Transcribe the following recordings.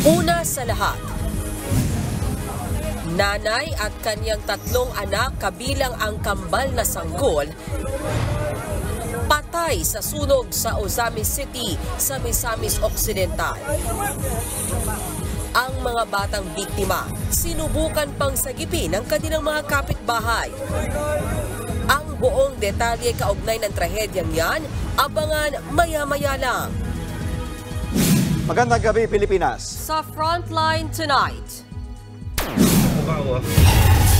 Una sa lahat, nanay at kanyang 3 anak kabilang ang kambal na sanggol patay sa sunog sa Ozamis City sa Misamis Occidental. Ang mga batang biktima sinubukan pang sagipin ng kanilang mga kapitbahay. Ang buong detalye kaugnay ng trahedyang yan, abangan maya-maya lang. Magandang gabi, Pilipinas. Sa Frontline tonight.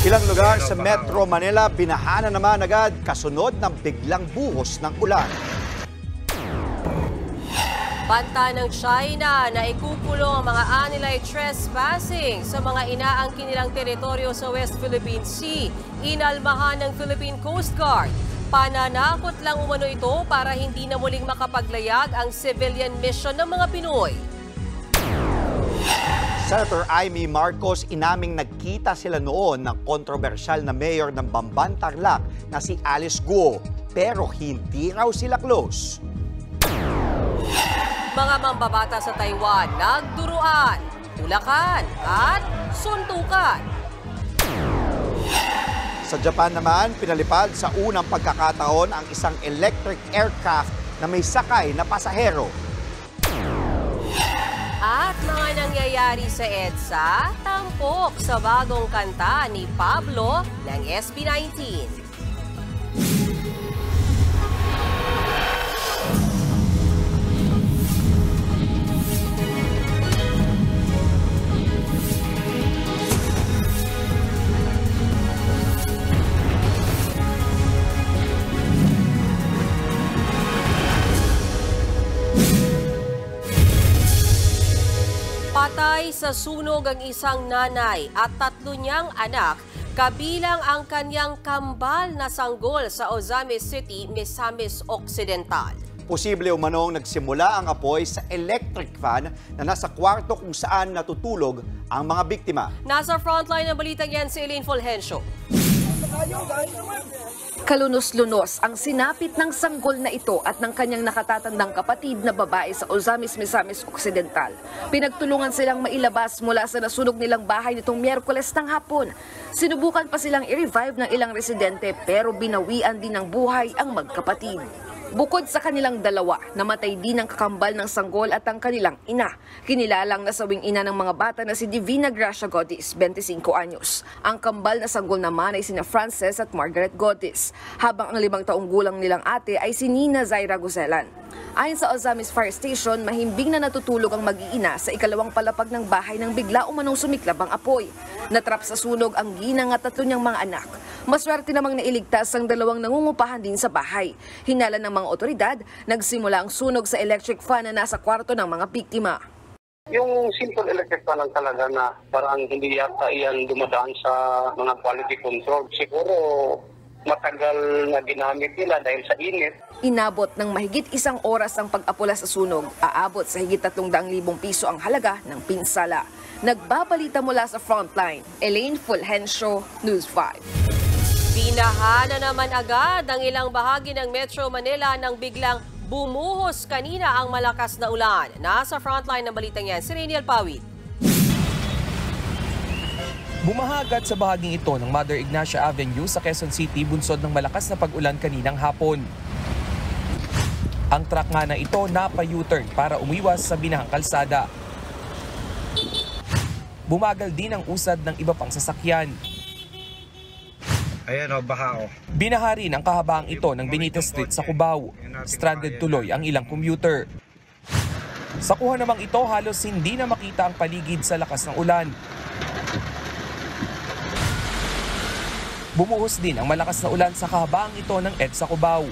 Ilang lugar sa Metro Manila binaha na naman agad kasunod ng biglang buhos ng ulan. Banta ng China na ikukulong ang mga anilay trespassing sa mga inaangkin nilang teritoryo sa West Philippine Sea. Inalmahan ng Philippine Coast Guard. Pananakot lang umano ito para hindi na muling makapaglayag ang civilian mission ng mga Pinoy. Senator Amy Marcos inaming nagkita sila noon ng kontrobersyal na mayor ng Bamban, Tarlac na si Alice Guo, pero hindi raw sila close. Mga mambabata sa Taiwan nagduruan, tulakan at suntukan. Sa Japan naman, pinalipad sa unang pagkakataon ang isang electric aircraft na may sakay na pasahero. At mga nangyayari sa EDSA, tampok sa bagong kanta ni Pablo ng SB19. Patay sa sunog ang isang nanay at 3 niyang anak, kabilang ang kanyang kambal na sanggol sa Ozamis City, Misamis Occidental. Posible umanong nagsimula ang apoy sa electric fan na nasa kwarto kung saan natutulog ang mga biktima. Nasa frontline ng balitang yan si Elaine Fulgencio. Kalunos-lunos ang sinapit ng sanggol na ito at ng kanyang nakatatandang kapatid na babae sa Ozamis, Misamis Occidental. Pinagtulungan silang mailabas mula sa nasunog nilang bahay nitong Miyerkules ng hapon. Sinubukan pa silang i-revive ng ilang residente pero binawian din ng buhay ang magkapatid. Bukod sa kanilang dalawa, namatay din ang kakambal ng sanggol at ang kanilang ina. Kinilalang nasawing ina ng mga bata na si Divina Gracia Godis, 25 anyos. Ang kambal na sanggol naman ay sina Frances at Margaret Godis, habang ang 5 taong gulang nilang ate ay si Nina Zaira Guzelan. Ayon sa Ozamis Fire Station, mahimbing na natutulog ang mag-iina sa ikalawang palapag ng bahay nang bigla umanong sumiklab ang apoy. Natrap sa sunog ang ginang at 3 niyang mga anak. Maswerte namang nailigtas ang 2 nangungupahan din sa bahay. Hinala ng mga otoridad, nagsimula ang sunog sa electric fan na nasa kwarto ng mga biktima. Yung simple electric fan lang talaga na parang hindi yata iyan dumadaan sa mga quality control. Siguro matagal na ginamit nila dahil sa init. Inabot ng mahigit 1 oras ang pag-apula sa sunog. Aabot sa higit 300,000 piso ang halaga ng pinsala. Nagbabalita mula sa frontline, Elaine Fulgencio, News 5. Binaha na naman agad ang ilang bahagi ng Metro Manila nang biglang bumuhos kanina ang malakas na ulan. Nasa frontline ng balitang yan, si Rainiel Pawit. Bumaha agad sa bahaging ito ng Mother Ignacia Avenue sa Quezon City bunsod ng malakas na pag-ulan kaninang hapon. Ang truck nga na ito napa-U-turn para umiwas sa binahang kalsada. Bumagal din ang usad ng iba pang sasakyan. Ayan o, baha o. Binaha rin ang kahabaang ito ng Benitez Street sa Cubao. Stranded tuloy ang ilang commuter. Sa kuha namang ito, halos hindi na makita ang paligid sa lakas ng ulan. Bumuhos din ang malakas na ulan sa kahabaang ito ng EDSA Cubao.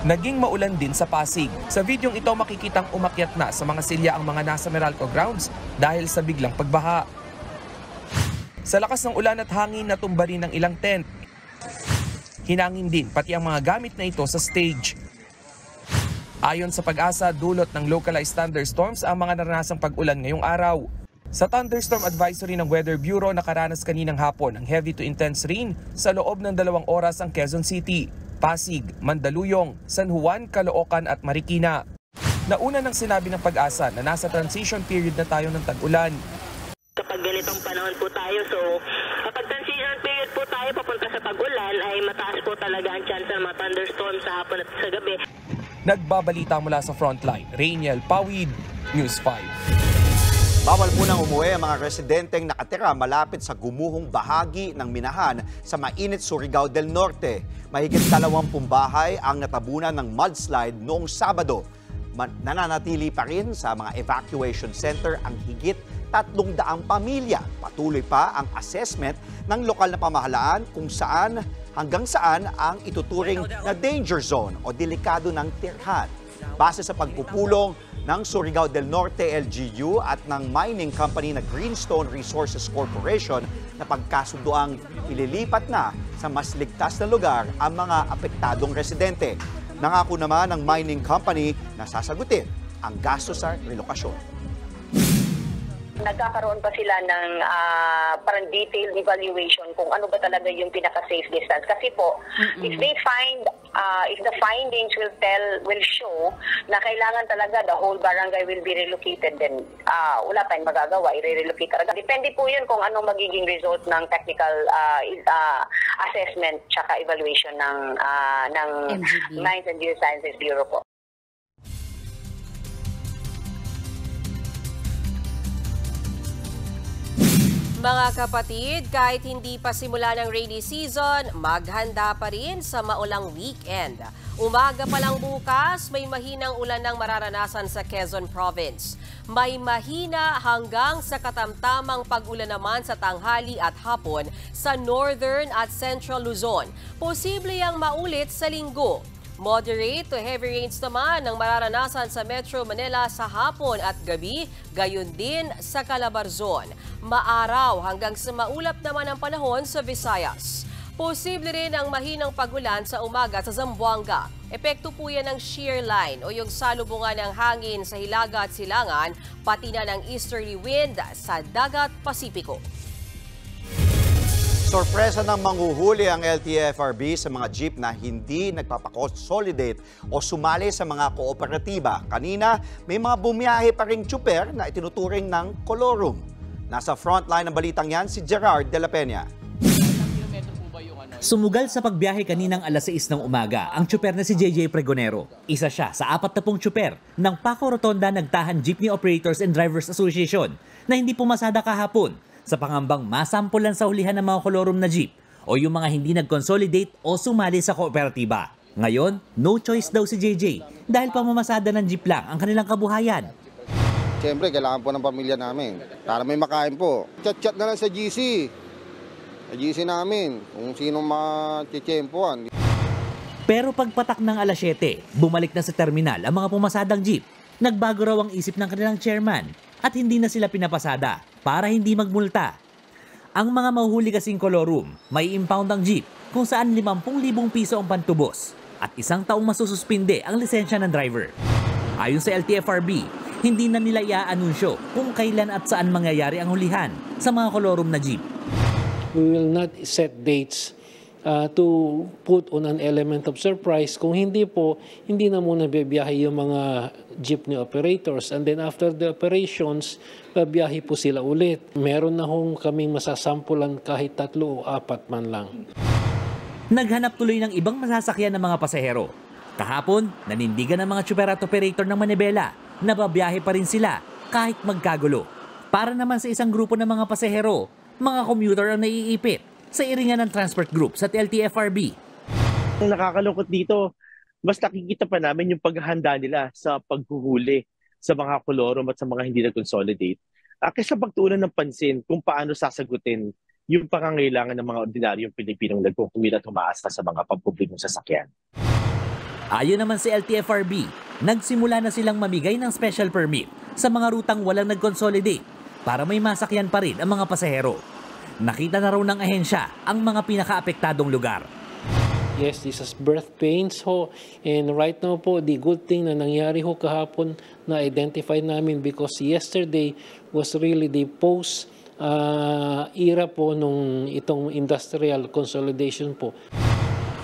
Naging maulan din sa Pasig. Sa videong ito makikitang umakyat na sa mga silya ang mga nasa Meralco grounds dahil sa biglang pagbaha. Sa lakas ng ulan at hangin natumba rin ng ilang tent. Hinangin din pati ang mga gamit na ito sa stage. Ayon sa Pag-asa, dulot ng localized thunderstorms ang mga naranasang pag-ulan ngayong araw. Sa thunderstorm advisory ng Weather Bureau, nakaranas kaninang hapon ng heavy to intense rain sa loob ng 2 oras ang Quezon City, Pasig, Mandaluyong, San Juan, Caloocan at Marikina. Nauna nang sinabi ng Pag-asa na nasa transition period na tayo ng tag-ulan. Kapag ganitong panahon po tayo, so kapag transition period po tayo papunta sa tag-ulan, ay mataas po talaga ang chance ng mga thunderstorm sa hapon at sa gabi. Nagbabalita mula sa Frontline, Rainiel Pawid, News 5. Bawal munang umuwi ang mga residenteng nakatira malapit sa gumuhong bahagi ng Minahan sa mainit Surigao del Norte. Mahigit 20 bahay ang natabunan ng mudslide noong Sabado. Nananatili pa rin sa mga evacuation center ang higit 300 pamilya. Patuloy pa ang assessment ng lokal na pamahalaan kung saan hanggang saan ang ituturing na danger zone o delikado ng tirhan. Base sa pagpupulong ng Surigao del Norte LGU at ng mining company na Greenstone Resources Corporation na pagkasunduang ililipat na sa mas ligtas na lugar ang mga apektadong residente. Nangako naman ng mining company na sasagutin ang gasto sa relokasyon. Nagkakaroon pa sila ng parang detailed evaluation kung ano ba talaga yung pinaka-safe distance. Kasi po, if the findings will show na kailangan talaga the whole barangay will be relocated, then wala tayong magagawa, i-relocate talaga. Depende po yun kung anong magiging result ng technical assessment tsaka evaluation ng Mines and Geosciences Bureau po. Mga kapatid, kahit hindi pa simula ng rainy season, maghanda pa rin sa maulang weekend. Umaga pa lang bukas, may mahinang ulan ang mararanasan sa Quezon Province. May mahina hanggang sa katamtamang pag-ulan naman sa tanghali at hapon sa Northern at Central Luzon. Posible yang maulit sa Linggo. Moderate to heavy rains naman ang mararanasan sa Metro Manila sa hapon at gabi, gayon din sa Calabarzon. Maaraw hanggang sa maulap naman ang panahon sa Visayas. Posible rin ang mahinang pag-ulan sa umaga sa Zamboanga. Epekto po yan ng shear line o yung salubungan ng hangin sa Hilaga at Silangan, pati na ng easterly wind sa Dagat Pasipiko. Sorpresa ng manghuhuli ang LTFRB sa mga jeep na hindi nagpapakonsolidate o sumali sa mga kooperatiba. Kanina, may mga bumiyahe pa ring tsuper na itinuturing ng kolorum. Nasa frontline ng balitang yan si Gerard de la Peña. Sumugal sa pagbiyahe kaninang alas 6 ng umaga ang tsuper na si JJ Pregonero. Isa siya sa 40 tsuper ng Paco Rotonda Nagtahan Jeepney Operators and Drivers Association na hindi pumasada kahapon sa pangambang masampulan sa hulihan ng mga kolorum na jeep o yung mga hindi nag-consolidate o sumali sa kooperatiba. Ngayon, no choice daw si JJ dahil pamamasada ng jeep lang ang kanilang kabuhayan. Siyempre, kailangan po ng pamilya namin para may makain po. Chat-chat na lang sa GC. Sa GC namin kung sino matitsempoan. Pero pagpatak ng alas 7, bumalik na sa terminal ang mga pumasadang jeep. Nagbago raw ang isip ng kanilang chairman at hindi na sila pinapasada para hindi magmulta. Ang mga mahuhuli kasing kolorum, may impound ang jeep kung saan 50,000 piso ang pantubos at 1 taong masususpinde ang lisensya ng driver. Ayon sa LTFRB, hindi na nila iaanunsyo kung kailan at saan mangyayari ang hulihan sa mga kolorum na jeep. We will not set dates to put on an element of surprise. Kung hindi po, hindi na muna bibiyahe yung mga jeepney operators. And then after the operations, bibiyahe po sila ulit. Meron na hong kaming masasampulan kahit 3 o 4 man lang. Naghanap tuloy ng ibang masasakyan ng mga pasahero. Kahapon, nanindigan ng mga tsuper at operator ng Manibela na babiyahe pa rin sila kahit magkagulo. Para naman sa isang grupo ng mga pasahero, mga commuter ang naiipit sa iringan ng transport group sa LTFRB. Ang nakakalungkot dito, mas nakikita pa namin yung paghahanda nila sa paghuhuli sa mga kolorum at sa mga hindi na-consolidate. Kaysa pagtuunan ng pansin kung paano sasagutin yung pangangailangan ng mga ordinaryong Pilipinong nagkukumita at umaasa sa mga pampublikong sasakyan. Ayon naman sa LTFRB, nagsimula na silang mamigay ng special permit sa mga rutang walang nag-consolidate para may masakyan pa rin ang mga pasahero. Nakita na raw ng ahensya ang mga pinakaapektadong lugar. Yes, this is birth pains ho. And right now po, the good thing na nangyari ho kahapon na identify namin because yesterday was really the post-era po nung itong industrial consolidation po.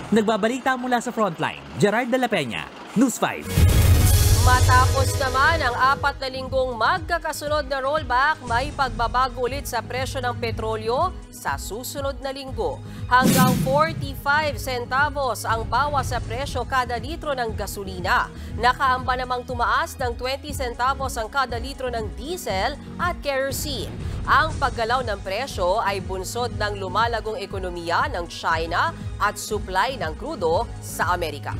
Nagbabalita mula sa Frontline, Gerard de la Peña, News 5. Matapos naman ang 4 na linggong magkakasunod na rollback, may pagbabago ulit sa presyo ng petrolyo sa susunod na linggo. Hanggang 45 centavos ang bawas sa presyo kada litro ng gasolina. Nakaamba namang tumaas ng 20 centavos ang kada litro ng diesel at kerosene. Ang paggalaw ng presyo ay bunsod ng lumalagong ekonomiya ng China at supply ng krudo sa Amerika.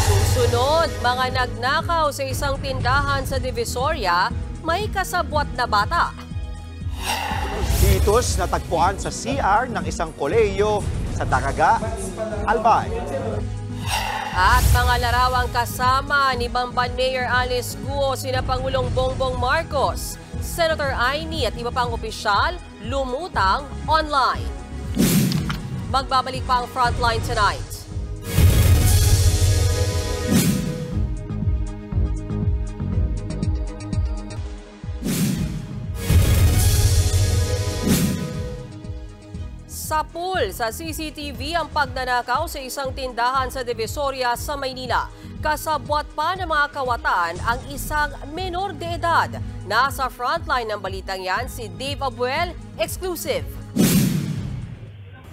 Susunod, mga nagnakaw sa isang tindahan sa Divisoria, may kasabwat na bata. Fetus natagpuan sa CR ng isang kolehiyo sa Daraga, Albay. At mga larawang kasama ni Bamban Mayor Alice Guo, sina Pangulong Bongbong Marcos, Senator Aini at iba pang opisyal lumutang online. Magbabalik pa ang Frontline tonight. Sa pool sa CCTV ang pagnanakaw sa isang tindahan sa Divisoria sa Maynila. Kasabwat pa ng mga kawatan ang isang menor de edad. Nasa frontline ng balitang yan si Dave Abuel, exclusive.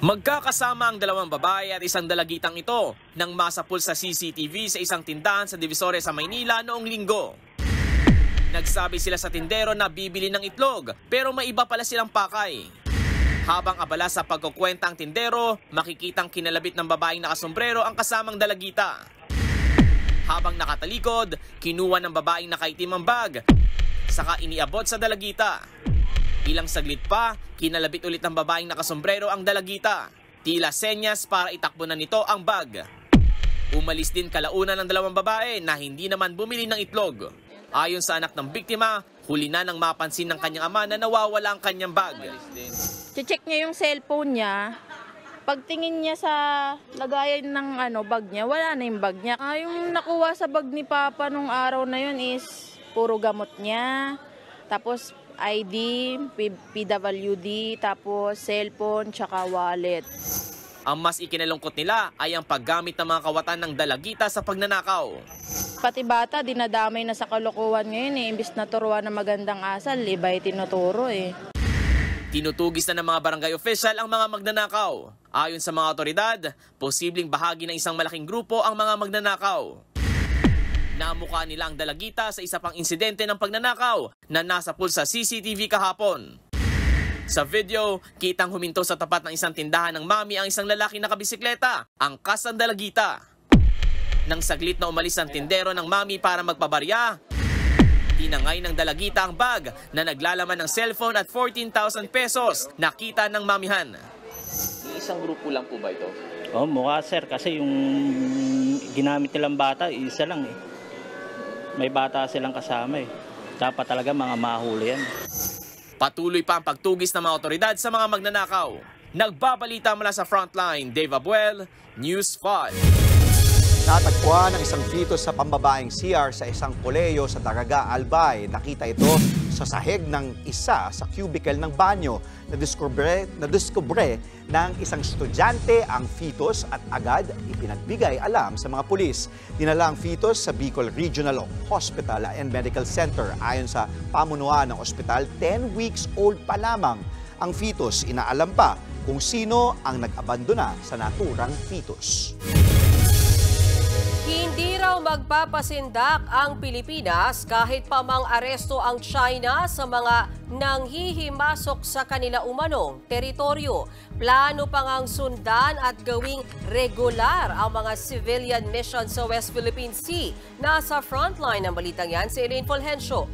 Magkakasama ang dalawang babae at isang dalagitang ito nang masapul sa CCTV sa isang tindahan sa Divisoria sa Maynila noong linggo. Nagsabi sila sa tindero na bibili ng itlog pero may iba pala silang pakay. Habang abala sa pagkukwenta ang tindero, makikitang kinalabit ng babaeng nakasombrero ang kasamang dalagita. Habang nakatalikod, kinuha ng babaeng nakaitim ang bag, saka iniabot sa dalagita. Ilang saglit pa, kinalabit ulit ng babaeng nakasombrero ang dalagita. Tila senyas para itakbo na nito ang bag. Umalis din kalaunan ng dalawang babae na hindi naman bumili ng itlog. Ayon sa anak ng biktima, huli na nang mapansin ng kanyang ama na nawawala ang kanyang bag. Check niya yung cellphone niya. Pagtingin niya sa lagayan ng bag niya, wala na yung bag niya. Yung nakuha sa bag ni Papa nung araw na yun is puro gamot niya. Tapos ID, PWD, tapos cellphone, tsaka wallet. Ang mas ikinalungkot nila ay ang paggamit ng mga kawatan ng dalagita sa pagnanakaw. Pati bata, dinadamay na sa kalokohan ngayon eh. Imbis na turuan ng magandang asal, iba'y tinuturo eh. Tinutugis na ng mga barangay official ang mga magnanakaw. Ayon sa mga otoridad, posibleng bahagi ng isang malaking grupo ang mga magnanakaw. Namukha nila ang dalagita sa isa pang insidente ng pagnanakaw na nasa pool sa CCTV kahapon. Sa video, kitang huminto sa tapat ng isang tindahan ng mami ang isang lalaki na kabisikleta, angkas ang dalagita. Nang saglit na umalis ang tindero ng mami para magpabarya, tinangay ng dalagita ang bag na naglalaman ng cellphone at 14,000 pesos. Nakita ng mamihan. Isang grupo lang po ba ito? Oh, mukha sir kasi yung ginamit nilang bata, isa lang eh. May bata silang kasama eh. Dapat talaga mga mahuli yan. Patuloy pa ang pagtugis ng mga otoridad sa mga magnanakaw. Nagbabalita mula sa Frontline, Dave Abuel, News 5. Natagpuan ang isang fetus sa pambabaeng CR sa isang kolehiyo sa Daraga, Albay. Nakita ito sa sahig ng isa sa cubicle ng banyo. Nadiskubre ng isang estudyante ang fetus at agad ipinagbigay alam sa mga pulis. Dinala ang fetus sa Bicol Regional Hospital and Medical Center. Ayon sa pamunuan ng ospital, 10 weeks old pa lamang ang fetus. Inaalam pa kung sino ang nag-abandona sa naturang fetus. Hindi raw magpapasindak ang Pilipinas kahit pa mang aresto ang China sa mga nanghihimasok sa kanila umanong teritoryo. Plano pa ngang sundan at gawing regular ang mga civilian mission sa West Philippine Sea. Nasa frontline ng balitang yan si Elaine Fulgencio.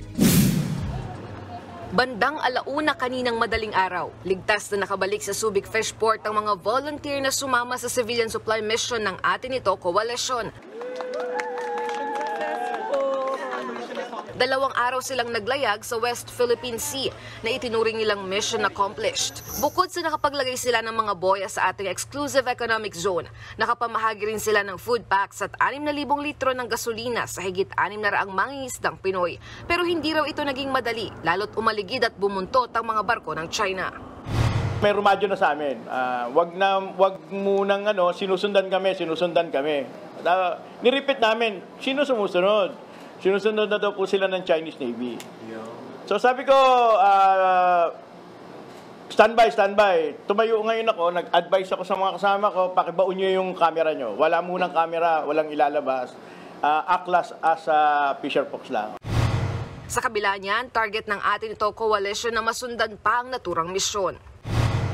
Bandang 1:00 kaninang madaling araw, ligtas na nakabalik sa Subic Fish Port ang mga volunteer na sumama sa civilian supply mission ng atin ito koalisyon. 2 araw silang naglayag sa West Philippine Sea na itinuring nilang mission accomplished. Bukod sa nakapaglagay sila ng mga boya sa ating exclusive economic zone, nakapamahagi rin sila ng food packs at 6,000 litro ng gasolina sa higit 600 mangingisdang Pinoy. Pero hindi raw ito naging madali, lalo't umaligid at bumuntot ang mga barko ng China. May rumadyo na sa amin. Wag munang sinusundan kami. Nirepeat namin, sino sumusunod? Sinusunod na daw po sila ng Chinese Navy. So sabi ko, standby. Tumayo ngayon ako, nag-advise ako sa mga kasama ko, pakibaon nyo yung camera nyo. Wala munang camera, walang ilalabas. Aklas as Fisher Fox lang. Sa kabila niyan, target ng atin ito coalition na masundan pa ang naturang misyon.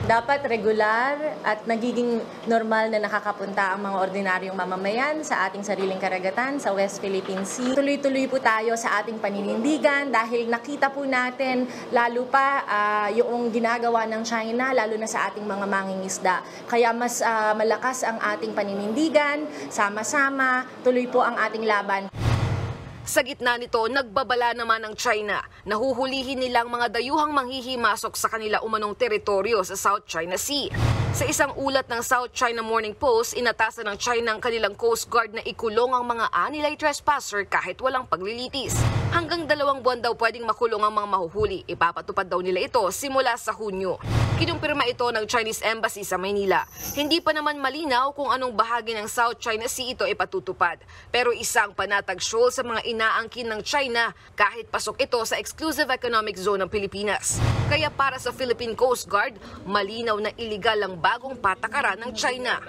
Dapat regular at nagiging normal na nakakapunta ang mga ordinaryong mamamayan sa ating sariling karagatan sa West Philippine Sea. Tuloy-tuloy po tayo sa ating paninindigan dahil nakita po natin lalo pa yung ginagawa ng China, lalo na sa ating mga mangingisda. Kaya mas malakas ang ating paninindigan, sama-sama, tuloy po ang ating laban. Sa gitna nito, nagbabala naman ang China. Nahuhulihin nilang mga dayuhang manghihimasok sa kanila umanong teritoryo sa South China Sea. Sa isang ulat ng South China Morning Post, inatasan ng China ang kanilang Coast Guard na ikulong ang mga anilay trespasser kahit walang paglilitis. Hanggang 2 buwan daw pwedeng makulong ang mga mahuhuli. Ipapatupad daw nila ito simula sa Hunyo. Kinumpirma ito ng Chinese Embassy sa Maynila. Hindi pa naman malinaw kung anong bahagi ng South China Sea ito ipatutupad. Pero isang panatag shoal sa mga inaangkin ng China kahit pasok ito sa Exclusive Economic Zone ng Pilipinas. Kaya para sa Philippine Coast Guard, malinaw na iligal ang bagong patakaran ng China.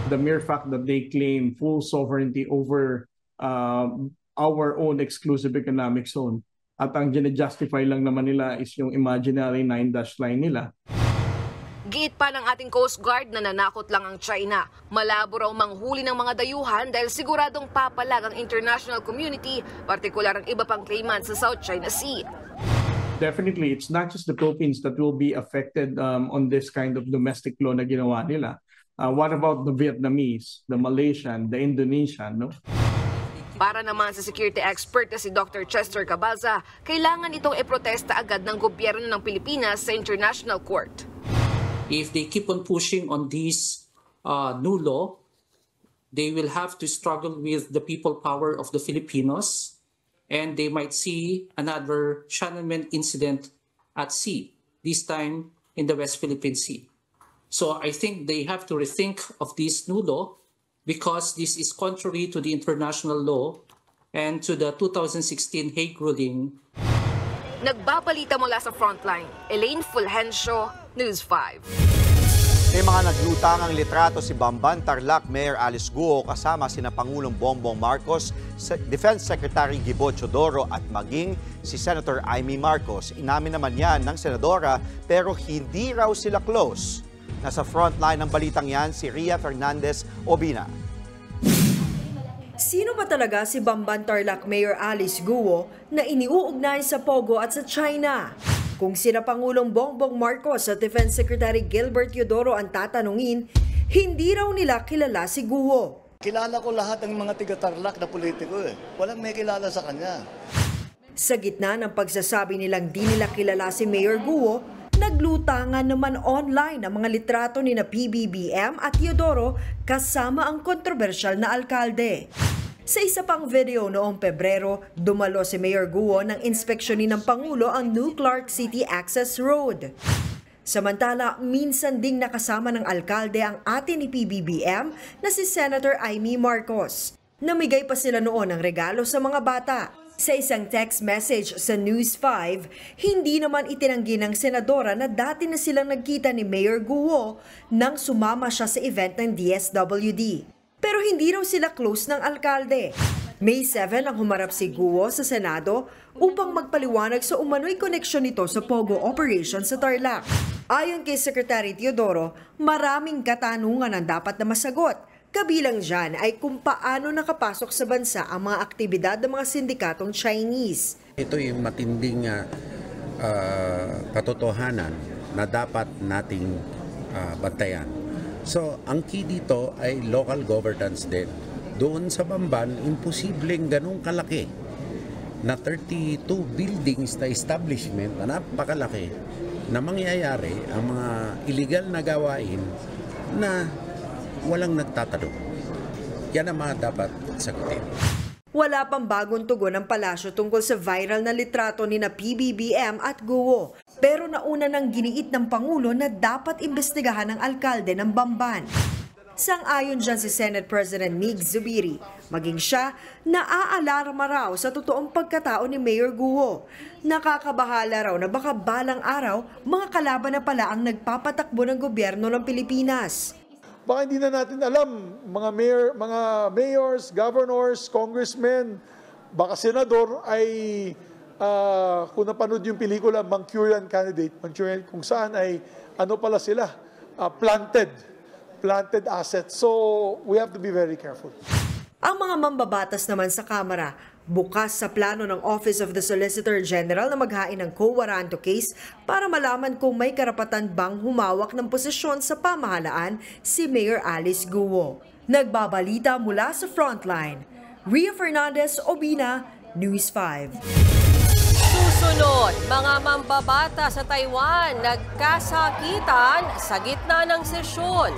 The mere fact that they claim full sovereignty over our own exclusive economic zone at ang gina-justify lang naman nila is yung imaginary 9-dash line nila. Giit pa ng ating Coast Guard na nanakot lang ang China. Malabo raw manghuli ng mga dayuhan dahil siguradong papalag ang international community, partikular ang iba pang claimants sa South China Sea. Definitely, it's not just the Philippines that will be affected on this kind of domestic law na ginawa nila. What about the Vietnamese, the Malaysian, the Indonesian, no? Para naman sa security expert na si Dr. Chester Cabalza, kailangan itong iprotesta agad ng gobyerno ng Pilipinas sa International Court. If they keep on pushing on this new law, they will have to struggle with the people power of the Filipinos, and they might see another channelment incident at sea, this time in the West Philippine Sea. So I think they have to rethink of this new law because this is contrary to the international law and to the 2016 Hague ruling. Nagbabalita mula sa Frontline, Elaine Fulgencio, News 5. May mga naglutang ang litrato si Bamban Tarlac Mayor Alice Guo kasama sina Pangulong Bongbong Marcos, Defense Secretary Gibo Teodoro at maging si Senator Amy Marcos. Inamin naman yan ng senadora pero hindi raw sila close. Nasa frontline ng balitang yan si Ria Fernandez Obina. Sino ba talaga si Bamban Tarlac Mayor Alice Guo na iniuugnay sa Pogo at sa China? Kung sina Pangulong Bongbong Marcos at Defense Secretary Gilbert Teodoro ang tatanungin, hindi raw nila kilala si Guo. Kilala ko lahat ng mga tiga-Tarlac na politiko eh. Walang may kilala sa kanya. Sa gitna ng pagsasabi nilang di nila kilala si Mayor Guo, naglutangan naman online ang mga litrato ni na PBBM at Teodoro kasama ang kontrobersyal na alkalde. Sa isa pang video noong Pebrero, dumalo si Mayor Guo ng inspeksyonin ng Pangulo ang New Clark City Access Road. Samantala, minsan ding nakasama ng alkalde ang ate ni PBBM na si Senator Amy Marcos. Namigay pa sila noon ng regalo sa mga bata. Sa isang text message sa News 5, hindi naman itinanggi ng senadora na dati na silang nagkita ni Mayor Guo nang sumama siya sa event ng DSWD. Pero hindi raw sila close ng alkalde. May 7 ang humarap si Guo sa Senado upang magpaliwanag sa umano'y koneksyon nito sa Pogo operation sa Tarlac. Ayon kay Secretary Teodoro, maraming katanungan ang dapat na masagot. Kabilang dyan ay kung paano nakapasok sa bansa ang mga aktibidad ng mga sindikatong Chinese. Ito yung matinding katotohanan na dapat nating bantayan. So, ang key dito ay local governance din. Doon sa Bamban, imposibleng ganun kalaki na 32 buildings na establishment na napakalaki na mangyayari ang mga illegal na gawain na walang nagtatanong. Yan ang mga dapat sagutin. Wala pang bagong tugon ng palasyo tungkol sa viral na litrato ni na PBBM at Guo. Pero nauna nang giniit ng Pangulo na dapat imbestigahan ng alkalde ng Bamban. Sang-ayon dyan si Senate President Mig Zubiri. Maging siya, naaalarma raw sa totoong pagkatao ni Mayor Guo. Nakakabahala raw na baka balang araw, mga kalaban na pala ang nagpapatakbo ng gobyerno ng Pilipinas. Baka hindi na natin alam, mga mayors, governors, congressmen, baka senador ay kung napanood yung pelikula Manchurian Candidate, Manchurian, kung saan ay ano pala sila, planted assets. So we have to be very careful. Ang mga mambabatas naman sa Kamara, bukas sa plano ng Office of the Solicitor General na maghain ng quo warranto case para malaman kung may karapatan bang humawak ng posisyon sa pamahalaan si Mayor Alice Guo. Nagbabalita mula sa Frontline, Ria Fernandez, Obina, News 5. Susunod, mga mambabata sa Taiwan nagkasakitan sa gitna ng sesyon.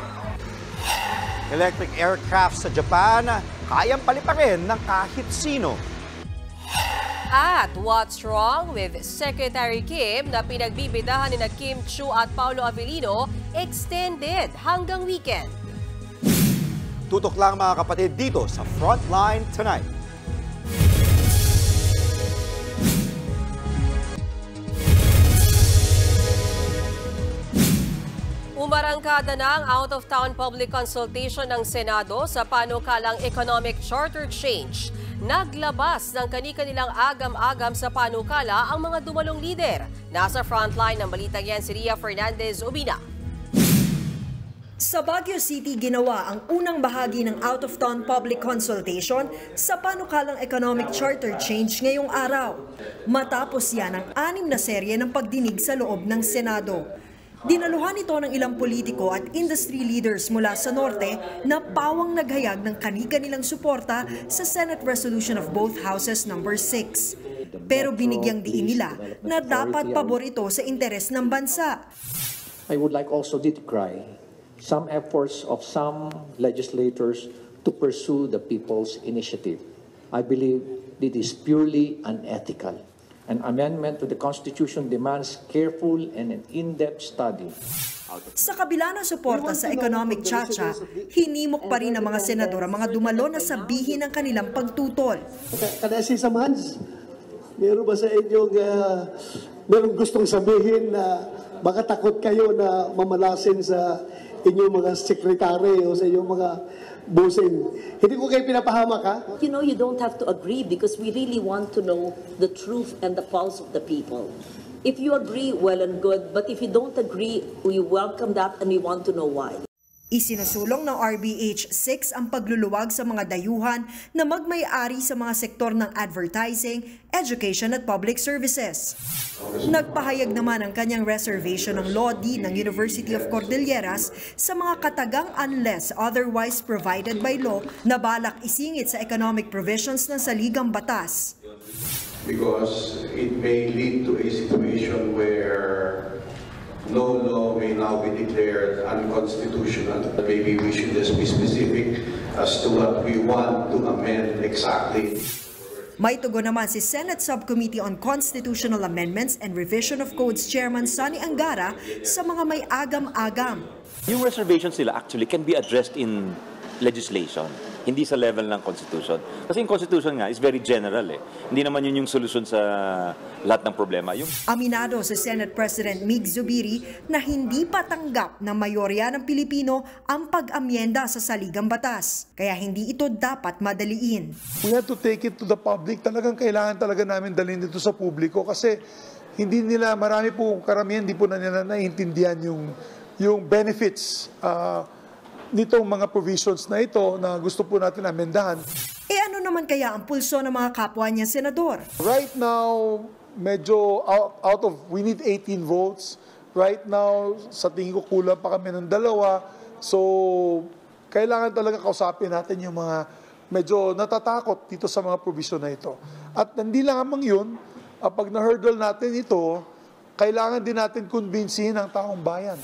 Electric aircraft sa Japan, kayang paliparin ng kahit sino. At what's wrong with Secretary Kim na pinagbibidahan ni Kim Chu at Paulo Avellino extended hanggang weekend? Tutok lang mga kapatid dito sa Frontline Tonight. Umarangkada na ang out-of-town public consultation ng Senado sa panukalang economic charter change. Naglabas ng kani-kanilang agam-agam sa panukala ang mga dumalong lider. Nasa frontline ng balitang yan si Ria Fernandez, Obina. Sa Baguio City, ginawa ang unang bahagi ng out-of-town public consultation sa panukalang economic charter change ngayong araw. Matapos yan ang 6 na serye ng pagdinig sa loob ng Senado. Dinaluhan ito ng ilang politiko at industry leaders mula sa norte na pawang naghayag ng kani-kanilang suporta sa Senate Resolution of both Houses No. 6. Pero binigyang diin nila na dapat pabor ito sa interes ng bansa. I would like also to decry some efforts of some legislators to pursue the people's initiative. I believe it is purely unethical. An amendment to the Constitution demands careful and an in-depth study. Sa kabila ng suporta sa economic chacha, hinimok pa rin ng mga senador ang mga dumalo na sabihin ang kanilang pagtutol. Kada si Samans, meron ba sa inyo meron gustong sabihin na baka takot kayo na mamalasin sa inyong mga sekretary o sa inyong mga bossing? Hindi ko kayo pinapahamak, ha? You know, you don't have to agree because we really want to know the truth and the pulse of the people. If you agree, well and good. But if you don't agree, we welcome that and we want to know why. Isinusulong ng RBH 6 ang pagluluwag sa mga dayuhan na magmay-ari sa mga sektor ng advertising, education at public services. Nagpahayag naman ang kanyang reservation ng Law Dean ng University of Cordilleras sa mga katagang unless otherwise provided by law na balak isingit sa economic provisions ng saligang batas. Because it may lead to a situation where no law may now be declared unconstitutional. Maybe we should just be specific as to what we want to amend exactly. May tugon naman si Senate Subcommittee on Constitutional Amendments and Revision of Codes Chairman Sonny Angara sa mga may agam-agam. Yung reservations nila actually can be addressed in legislation, hindi sa level ng Constitution. Kasi yung Constitution nga is very general eh. Hindi naman yun yung solusyon sa lahat ng problema. Aminado si Senate President Mig Zubiri na hindi pa tanggap ng mayorya ng Pilipino ang pag-amyenda sa saligang batas. Kaya hindi ito dapat madaliin. We have to take it to the public. Talagang kailangan talaga namin dalhin dito sa publiko kasi hindi nila, marami po karamihan, hindi po na nila naiintindihan yung benefits nitong mga provisions na ito na gusto po natin amendahan. Ano naman kaya ang pulso ng mga kapwa niya senador? Right now, medyo out of, we need 18 votes. Right now, sa tingin ko kulang pa kami ng 2. So, kailangan talaga kausapin natin yung mga medyo natatakot dito sa mga provision na ito. At hindi lang amang yun, pag na-hurdle natin ito, kailangan din natin kumbinsihin ang taong bayan.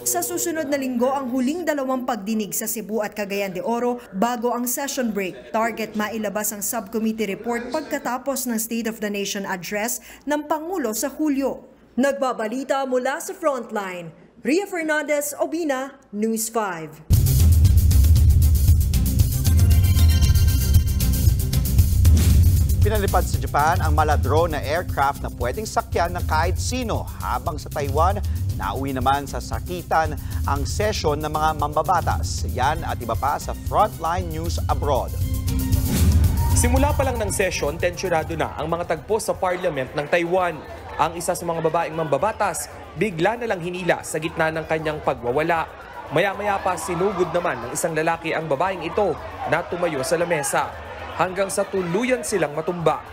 Sa susunod na linggo, ang huling 2 pagdinig sa Cebu at Cagayan de Oro bago ang session break. Target mailabas ang subcommittee report pagkatapos ng State of the Nation address ng Pangulo sa Hulyo. Nagbabalita mula sa Frontline, Ria Fernandez, Obina, News 5. Pinalipad sa Japan ang mala-drone na aircraft na pwedeng sakyan ng kahit sino, habang sa Taiwan, nauwi naman sa sakitan ang session ng mga mambabatas. Yan at iba pa sa Frontline News Abroad. Simula pa lang ng session, tensyonado na ang mga tagpo sa parliament ng Taiwan. Ang isa sa mga babaeng mambabatas, bigla na lang hinila sa gitna ng kanyang pagwawala. Maya-maya pa sinugod naman ng isang lalaki ang babaeng ito na tumayo sa lamesa, hanggang sa tuluyan silang matumba.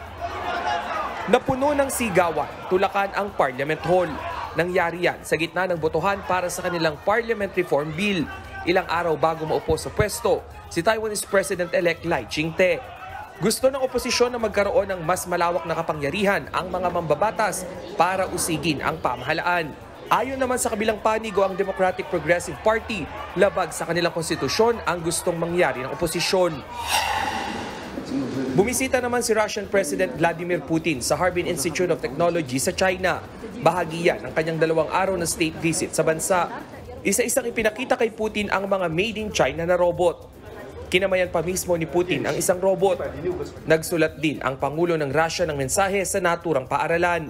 Napuno ng sigawan, tulakan ang Parliament Hall. Nangyari yan sa gitna ng botohan para sa kanilang Parliament Reform Bill. Ilang araw bago maupo sa pwesto, si Taiwanese President-elect Lai Ching-te. Gusto ng oposisyon na magkaroon ng mas malawak na kapangyarihan ang mga mambabatas para usigin ang pamahalaan. Ayon naman sa kabilang panigo ang Democratic Progressive Party, labag sa kanilang konstitusyon ang gustong mangyari ng oposisyon. Bumisita naman si Russian President Vladimir Putin sa Harbin Institute of Technology sa China. Bahagi yan ng kanyang 2 araw na state visit sa bansa. Isa-isang ipinakita kay Putin ang mga made in China na robot. Kinamayan pa mismo ni Putin ang isang robot. Nagsulat din ang Pangulo ng Russia ng mensahe sa naturang paaralan.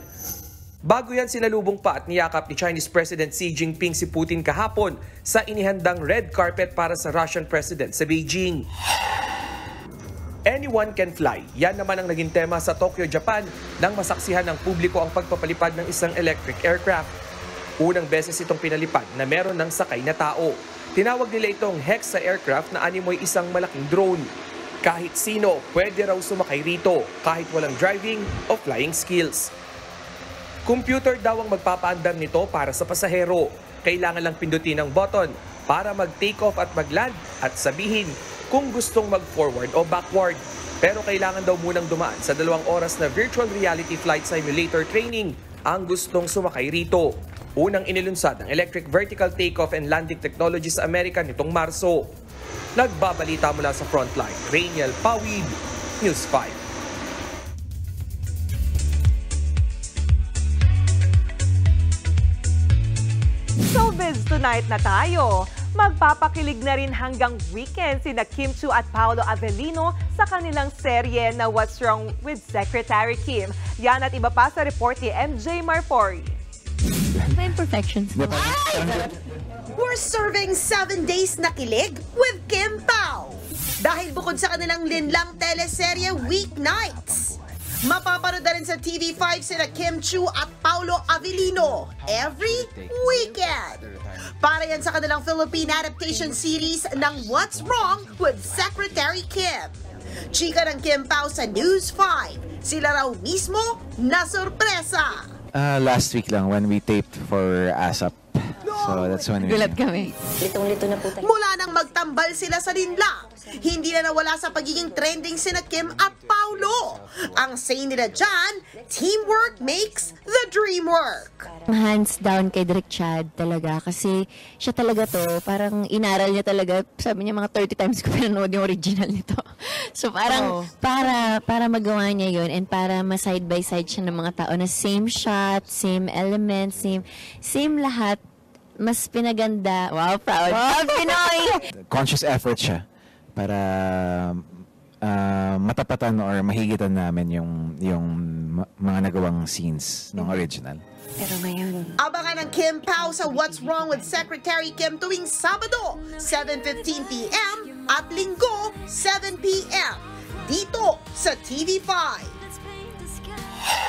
Bago yan, sinalubong pa at niyakap ni Chinese President Xi Jinping si Putin kahapon sa inihandang red carpet para sa Russian President sa Beijing. Anyone can fly. Yan naman ang naging tema sa Tokyo, Japan nang masaksihan ng publiko ang pagpapalipad ng isang electric aircraft. Unang beses itong pinalipad na meron ng sakay na tao. Tinawag nila itong Hexa aircraft na animoy isang malaking drone. Kahit sino pwede raw sumakay rito kahit walang driving o flying skills. Computer daw ang magpapaandar nito para sa pasahero. Kailangan lang pindutin ang button para mag-take off at mag-land at sabihin kung gustong mag-forward o backward. Pero kailangan daw munang dumaan sa 2 oras na virtual reality flight simulator training ang gustong sumakay rito. Unang inilunsad ng Electric Vertical Takeoff and Landing Technology sa Amerika nitong Marso. Nagbabalita mula sa Frontline, Rainiel Pawid, News 5. Showbiz tonight na tayo. Magpapakilig na rin hanggang weekend sina Kim Chiu at Paolo Avellino sa kanilang serye na What's Wrong with Secretary Kim. Yan at iba pa sa report ni MJ Marfori. My imperfections. We're serving 7 days na kilig with Kim Pao. Dahil bukod sa kanilang linlang teleserye Weeknights, mapapanood na rin sa TV5 sina Kim Chiu at Paolo Avellino every weekend. Para yan sa kanilang Philippine adaptation series ng What's Wrong with Secretary Kim. Chika ng Kim Pao sa News 5, sila raw mismo na sorpresa. Last week lang when we taped for ASAP. So that's when Gulat kami. Litong-lito na po tayo. Mula nang magtambal sila sa linlang, hindi na nawala sa pagiging trending sina Kim at Paolo. Ang say nila dyan, teamwork makes the dream work. Hands down kay Direk Chad talaga kasi siya talaga to, parang inaral niya talaga, sabi niya mga 30 times ko pinanood yung original nito. So parang para magawa niya yun and para ma-side by side siya ng mga tao na same shot, same elements, same lahat, mas pinaganda. Wow, proud. Wow, Pinoy! Conscious effort siya para matapatan or mahigitan namin yung mga nagawang scenes ng original. Pero ngayon, abangan ng Kim Pao sa What's Wrong with Secretary Kim tuwing Sabado, 7:15 p.m. at Linggo, 7 p.m. dito sa TV5.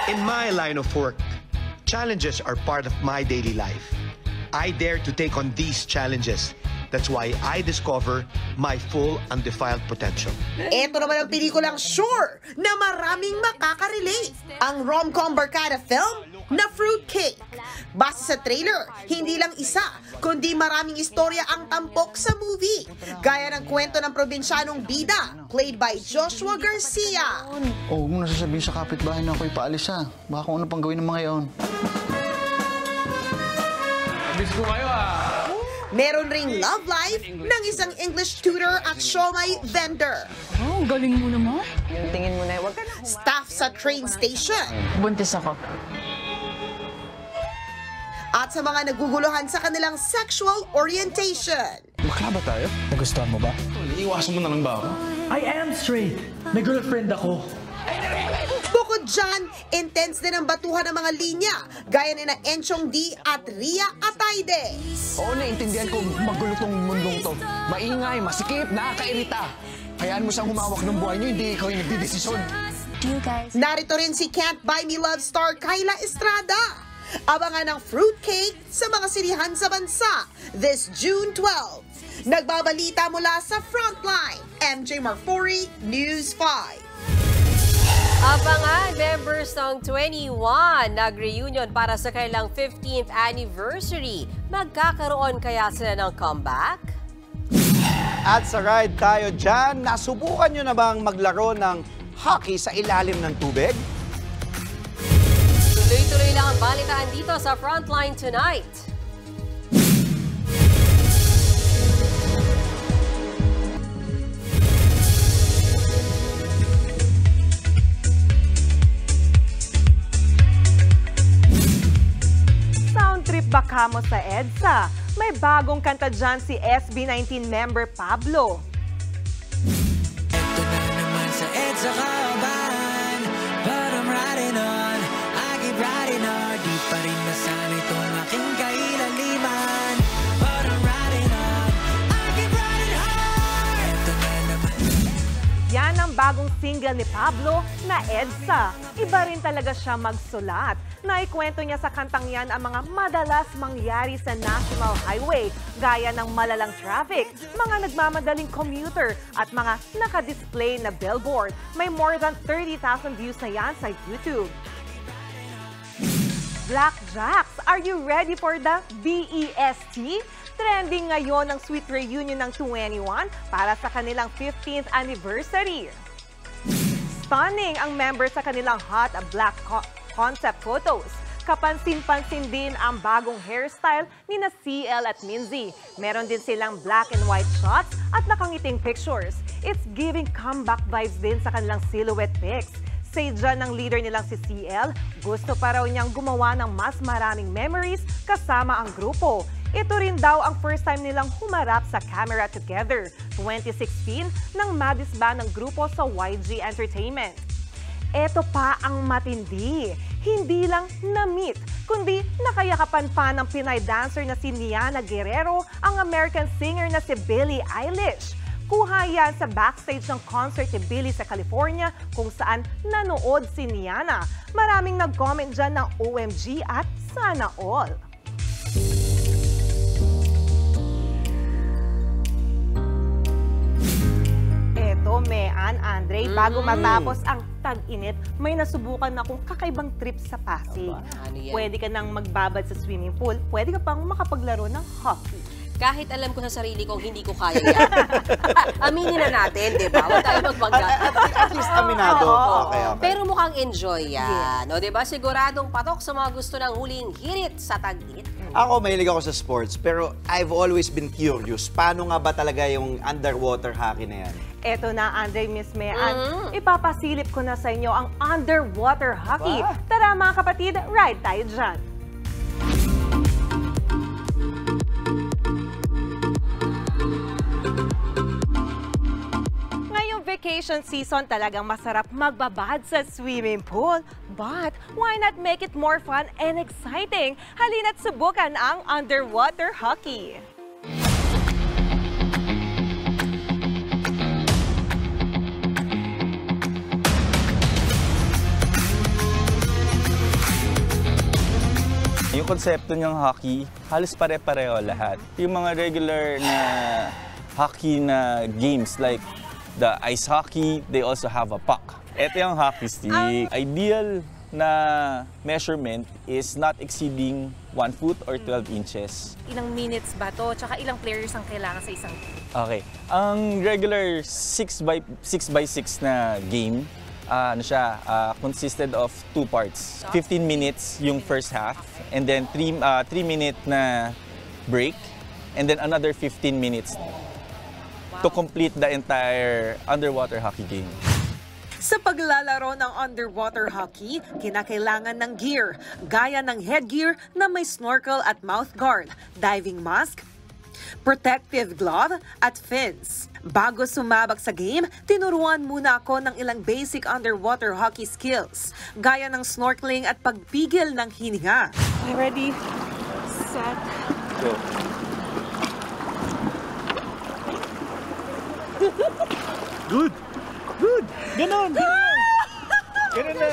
In my line of work, challenges are part of my daily life. I dare to take on these challenges. That's why I discover my full undefiled potential. Ito naman ang pelikulang sure na maraming makaka-relate. Ang rom-com barkada film na Fruitcake. Base sa trailer, hindi lang isa, kundi maraming istorya ang tampok sa movie. Gaya ng kwento ng probinsyanong bida, played by Joshua Garcia. Huwag mo nasasabihin sa kapitbahay na ako'y paalis ha. Baka kung ano pang gawin ng mga yaon. Miss ko kayo ah! Meron ring love life ng isang English tutor at siomai vendor. oh, galing mo naman. Yung tingin mo na, wag ka na. Staff sa train station. Buntis ako. At sa mga naguguluhan sa kanilang sexual orientation. Bakla ba tayo? Nagustuhan mo ba? Iiwasan mo na lang ba ako? I am straight. May girlfriend ako. Bukod dyan, intense din ang batuhan ng mga linya, gaya ni na Enchong D at Ria Atayde. Oo, naiintindihan ko magulo tong mundong to. Maingay, masikip, nakakairita. Hayaan mo siyang humawak ng buhay niyo, hindi ikaw yung nagdidesisyon. Narito rin si Can't Buy Me Love star Kyla Estrada. Abangan ang fruitcake sa mga sinihan sa bansa this June 12. Nagbabalita mula sa Frontline, MJ Marfori, News 5. Abangan, members ng 21 nag-reunion para sa kanilang 15th anniversary. Magkakaroon kaya sila ng comeback? At sa ride tayo dyan, nasubukan nyo na bang maglaro ng hockey sa ilalim ng tubig? Tuloy-tuloy lang ang balitaan dito sa Frontline tonight. Sound trip ba kamo sa EDSA? May bagong kanta dyan si SB19 member Pablo. Ito na naman sa EDSA kaban, but I'm riding on, I keep riding on. Di pa rin masanay itong aking kailaliman, but I'm riding on, I keep riding hard. Ito na naman. Yan ang bagong single ni Pablo na EDSA. Iba rin talaga siya magsulat. Naikwento niya sa kantang yan ang mga madalas mangyari sa National Highway, gaya ng malalang traffic, mga nagmamadaling commuter, at mga nakadisplay na billboard. May more than 30,000 views na yan sa YouTube. Blackjacks, are you ready for the BEST? Trending ngayon ang sweet reunion ng 21 para sa kanilang 15th anniversary. Stunning ang member sa kanilang hot black concept photos. Kapansin-pansin din ang bagong hairstyle ni na CL at Minzy. Meron din silang black and white shots at nakangiting pictures. It's giving comeback vibes din sa kanilang silhouette pics. Say dyan ng leader nilang si CL, gusto pa raw niyang gumawa ng mas maraming memories kasama ang grupo. Ito rin daw ang first time nilang humarap sa camera together. 2016 nang madisband ng grupo sa YG Entertainment. Ito pa ang matindi. Hindi lang na-meet, kundi nakayakapan pa ng Pinay dancer na si Niana Guerrero ang American singer na si Billie Eilish. Kuha yan sa backstage ng concert ni Billie sa California kung saan nanood si Niana. Maraming nag-comment dyan ng OMG at sana all. Eto, Mean, Andre, bago matapos ang tag-init, may nasubukan na akong kakaibang trip sa Pasig. Pwede ka nang magbabad sa swimming pool, pwede ka pang makapaglaro ng hockey. Kahit alam ko sa sarili kong hindi ko kaya yan. Aminin na natin, di ba? Huwag tayo magbangga. At least aminado. Okay. Pero mukhang enjoy yan. No, di ba? Siguradong patok sa mga gusto ng huling hirit sa tag-init. Ako, mahilig ako sa sports, pero I've always been curious. Paano nga ba talaga yung underwater hockey na yan? Eto na, Andre, Miss Mean. Ipapasilip ko na sa inyo ang underwater hockey. Tara mga kapatid, ride tayo dyan. Ngayong vacation season, talagang masarap magbabad sa swimming pool. But why not make it more fun and exciting? Halina't subukan ang underwater hockey. Yung konsepto ng hockey, halos pare-pareho lahat. Yung mga regular na hockey na games like the ice hockey, they also have a puck. Ito yung hockey stick. Ideal na measurement is not exceeding 1 foot or 12 inches. Ilang minutes ba to? Tsaka ilang players ang kailangan sa isang team? Okay. Ang regular 6x6 na game, consisted of 2 parts. 15 minutes yung first half, and then 3-minute na break, and then another 15 minutes to complete the entire underwater hockey game. Sa paglalaro ng underwater hockey, kinakailangan ng gear, gaya ng headgear na may snorkel at mouth guard, diving mask, protective glove at fins. Bago sumabak sa game, tinuruan muna ako ng ilang basic underwater hockey skills, gaya ng snorkeling at pagpigil ng hininga. Ready, set, go. Good! Good! Ganon! Ganon na!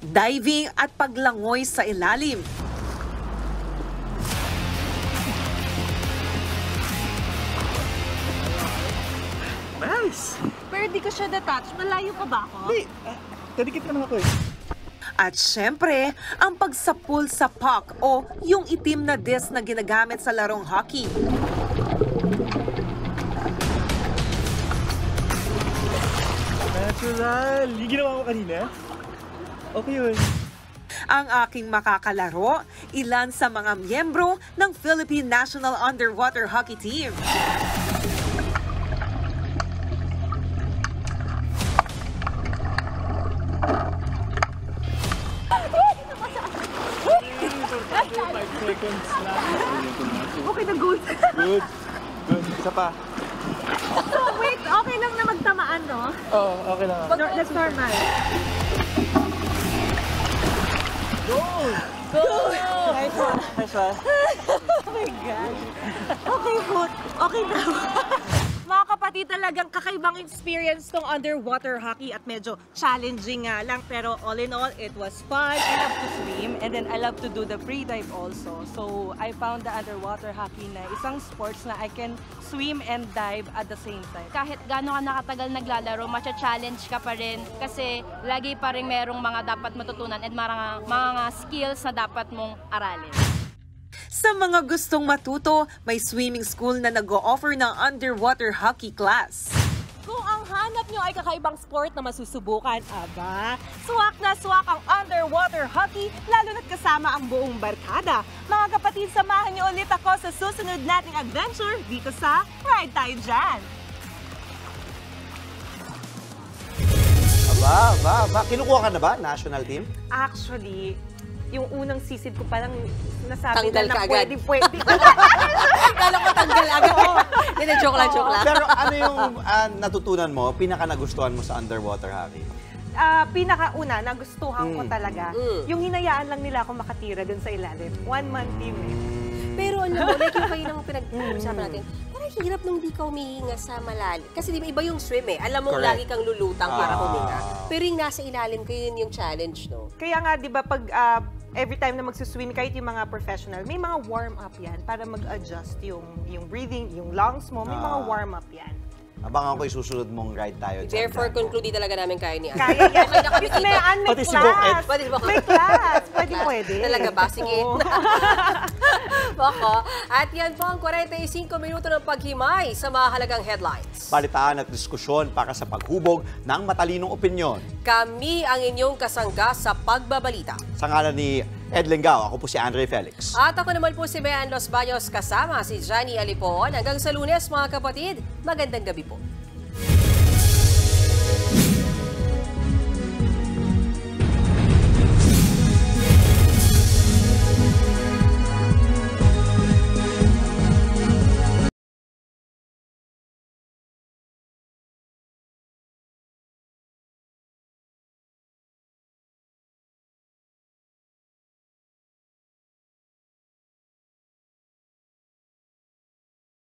Diving at paglangoy sa ilalim. Nice! Pero di ko siya detach. Malayo pa ba ako? Hindi. Kadikit ka lang ako eh. At syempre, ang pagsapul sa puck o yung itim na disc na ginagamit sa larong hockey. Natural! Yung ginawa ko kanina? Okay yun. Ang aking makakalaro, ilan sa mga miyembro ng Philippine National Underwater Hockey Team. Okay na, good. Good. Good. Isa pa. So, wait, okay lang na magtamaan, no? Oo, okay lang. That's normal. Go! Go! Nice one. Nice one. Oh my gosh. Okay, good. Okay na. Mga kapatid, talagang kakaibang experience tong underwater hockey at medyo challenging nga lang. Pero all in all, it was fun. I love to swim and then I love to do the free dive also. So I found the underwater hockey na isang sports na I can swim and dive at the same time. Kahit gaano ka nakatagal naglalaro, matcha-challenge ka pa rin kasi lagi pa rin merong mga dapat matutunan at mga skills na dapat mong aralin. Sa mga gustong matuto, may swimming school na nag-o-offer ng underwater hockey class. Kung ang hanap nyo ay kakaibang sport na masusubukan, aba, swak na swak ang underwater hockey, lalo na't kasama ang buong barkada. Mga kapatid, samahan nyo ulit ako sa susunod nating adventure dito sa Ride Tayo Dyan! Aba. Kinukuha ka na ba, national team? Actually, yung unang sisid ko palang nasabi Tanggal na ka agad. pwede. Kala ko tanggal agad. Hindi, joke lang. Pero ano yung natutunan mo, pinaka nagustuhan mo sa underwater hockey? Pinakauna, nagustuhan ko talaga, yung hinayaan lang nila ako makatira dun sa ilalim. One-man team eh. Pero alam mo, like yung kayo nang pinag-usapan natin, parang hirap nung di ka humihinga sa malalim. Kasi di ba iba yung swim eh. Alam mo, lagi kang lulutang para huminga. Pero yung nasa ilalim kayo, yun yung challenge, no? Kaya nga, di ba, pag every time na magsuswim, kahit yung mga professional, may mga warm-up yan para mag-adjust yung breathing, yung lungs mo, may mga warm-up yan. Abangan ko isusunod mong ride tayo. Therefore, conclude talaga namin kaya ni Ann. Kaya yan. Okay na kami dito. May class. May class. Pwede. Talaga ba? Sige. Bako. At yan po ang 45 minuto ng paghimay sa mahalagang headlines. Balitaan at diskusyon para sa paghubog ng matalinong opinyon. Kami ang inyong kasangga sa pagbabalita. Sa ngalan ni Ed Lengao, ako po si Andre Felix. At ako naman po si Bean Los Baños kasama si Johnny Alipon. Hanggang sa Lunes mga kapatid, magandang gabi po.